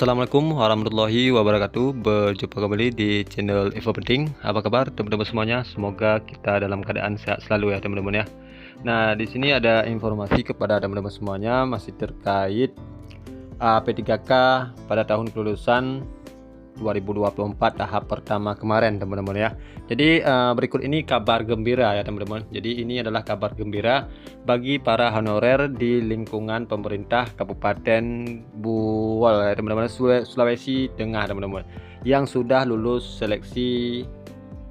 Assalamualaikum warahmatullahi wabarakatuh. Berjumpa kembali di channel Info Penting. Apa kabar teman-teman semuanya? Semoga kita dalam keadaan sehat selalu ya teman-teman ya. Nah, di sini ada informasi kepada teman-teman semuanya masih terkait P3K pada tahun kelulusan 2024 tahap pertama kemarin teman-teman ya. Jadi berikut ini kabar gembira ya teman-teman. Jadi ini adalah kabar gembira bagi para honorer di lingkungan pemerintah Kabupaten Buol ya teman-teman, Sulawesi Tengah teman-teman, yang sudah lulus seleksi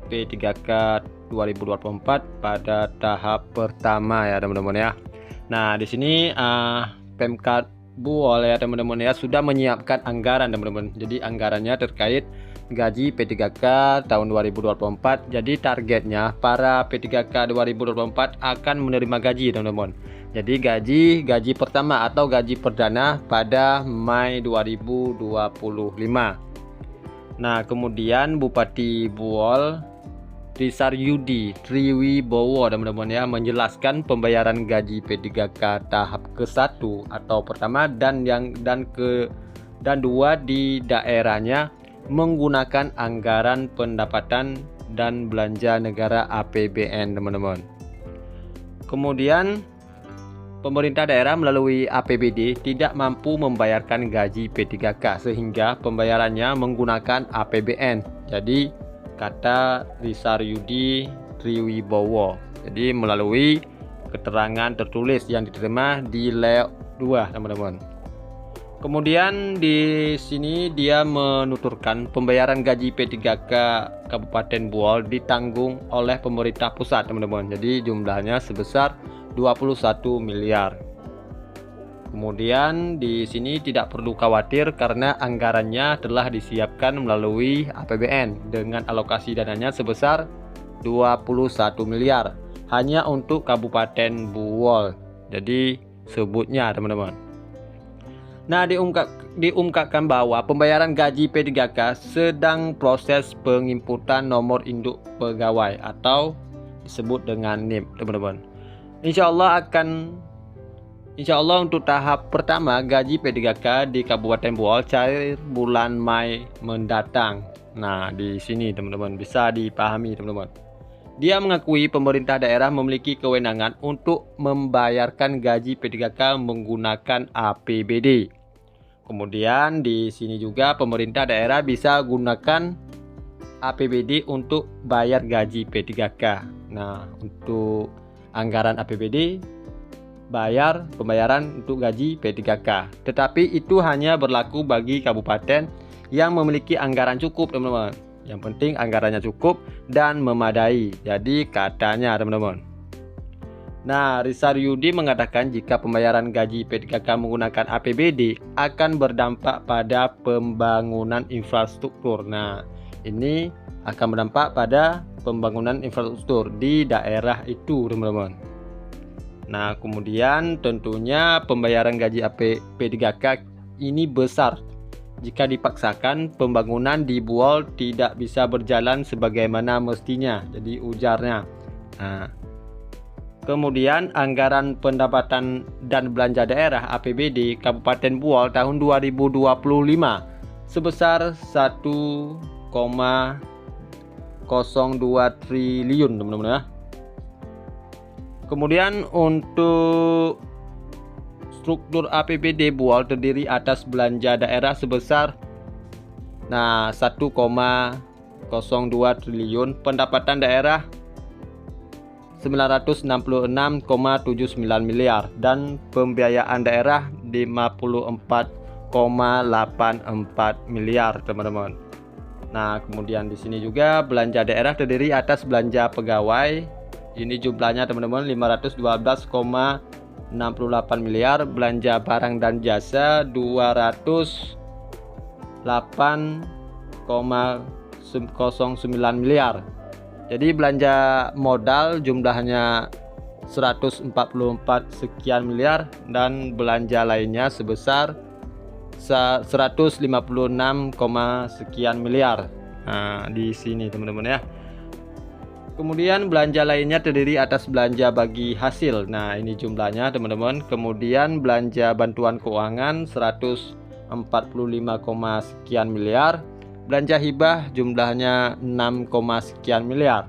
P3K 2024 pada tahap pertama ya teman-teman ya. Nah, di sini Pemkab Buol ya teman-teman ya sudah menyiapkan anggaran teman-teman. Jadi anggarannya terkait gaji P3K tahun 2024. Jadi targetnya para P3K 2024 akan menerima gaji teman-teman. Jadi gaji pertama atau gaji perdana pada Mei 2025. Nah, kemudian Bupati Buol Risaryudi Triwibowo teman-teman ya menjelaskan pembayaran gaji P3K tahap ke-1 atau pertama dan dua di daerahnya menggunakan anggaran pendapatan dan belanja negara APBN teman-teman. Kemudian pemerintah daerah melalui APBD tidak mampu membayarkan gaji P3K sehingga pembayarannya menggunakan APBN. Jadi kata Risaryudi Triwibowo. Jadi melalui keterangan tertulis yang diterima di layout 2 teman-teman. Kemudian di sini dia menuturkan pembayaran gaji P3K Kabupaten Buol ditanggung oleh pemerintah pusat teman-teman. Jadi jumlahnya sebesar 21 miliar. Kemudian di sini tidak perlu khawatir karena anggarannya telah disiapkan melalui APBN dengan alokasi dananya sebesar 21 miliar hanya untuk Kabupaten Buol. Jadi sebutnya teman-teman. Nah, diungkapkan bahwa pembayaran gaji P3K sedang proses penginputan nomor induk pegawai atau disebut dengan NIP teman-teman. Insya Allah untuk tahap pertama gaji P3K di Kabupaten Buol cair bulan Mei mendatang. Nah, di sini teman-teman bisa dipahami teman-teman. Dia mengakui pemerintah daerah memiliki kewenangan untuk membayarkan gaji P3K menggunakan APBD. Kemudian di sini juga pemerintah daerah bisa gunakan APBD untuk bayar gaji P3K. Nah, untuk anggaran APBD pembayaran untuk gaji P3K. Tetapi itu hanya berlaku bagi kabupaten yang memiliki anggaran cukup teman-teman. Yang penting anggarannya cukup dan memadai. Jadi katanya teman-teman. Nah, Risaryudi mengatakan jika pembayaran gaji P3K menggunakan APBD akan berdampak pada pembangunan infrastruktur. Nah, ini akan berdampak pada pembangunan infrastruktur di daerah itu teman-teman. Nah, kemudian tentunya pembayaran gaji P3K ini besar. Jika dipaksakan, pembangunan di Buol tidak bisa berjalan sebagaimana mestinya. Jadi ujarnya. Nah, kemudian anggaran pendapatan dan belanja daerah APBD Kabupaten Buol tahun 2025 sebesar 1,02 triliun teman-teman ya. Kemudian untuk struktur APBD Buol terdiri atas belanja daerah sebesar 1,02 triliun, pendapatan daerah 966,79 miliar dan pembiayaan daerah 54,84 miliar teman-teman. Nah, kemudian di sini juga belanja daerah terdiri atas belanja pegawai. Ini jumlahnya teman-teman 512,68 miliar, belanja barang dan jasa 208,09 miliar. Jadi belanja modal jumlahnya 144 sekian miliar dan belanja lainnya sebesar 156, sekian miliar. Nah, di sini teman-teman ya. Kemudian belanja lainnya terdiri atas belanja bagi hasil. Nah, ini jumlahnya teman-teman. Kemudian belanja bantuan keuangan 100 45, sekian miliar. Belanja hibah jumlahnya 6, sekian miliar.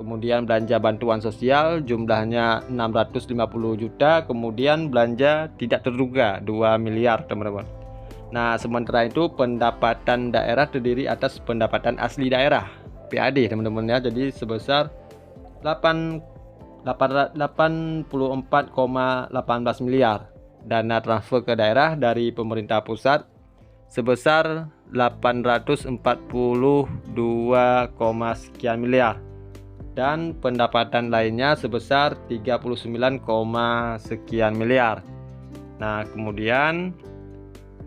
Kemudian belanja bantuan sosial jumlahnya 650 juta. Kemudian belanja tidak terduga 2 miliar teman-teman. Nah sementara itu pendapatan daerah terdiri atas pendapatan asli daerah PAD teman-teman ya. Jadi sebesar 84,18 miliar. Dana transfer ke daerah dari pemerintah pusat sebesar 842, sekian miliar. Dan pendapatan lainnya sebesar 39, sekian miliar. Nah, kemudian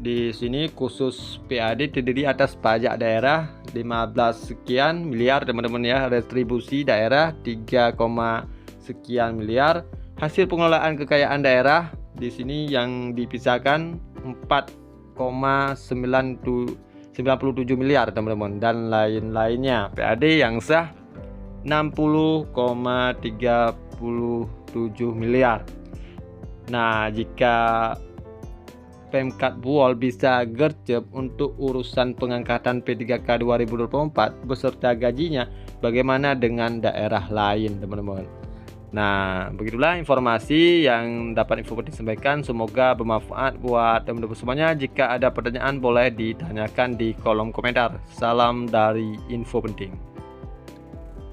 di sini khusus PAD terdiri atas pajak daerah 15 sekian miliar teman-teman ya, retribusi daerah 3, sekian miliar. Hasil pengelolaan kekayaan daerah di sini yang dipisahkan 4,97 miliar teman-teman, dan lain-lainnya. PAD yang sah 60,37 miliar. Nah, jika Pemkat Buol bisa gercep untuk urusan pengangkatan P3K 2024 beserta gajinya, bagaimana dengan daerah lain teman-teman? Nah, begitulah informasi yang dapat info penting sampaikan. Semoga bermanfaat buat teman-teman semuanya. Jika ada pertanyaan boleh ditanyakan di kolom komentar. Salam dari Info Penting.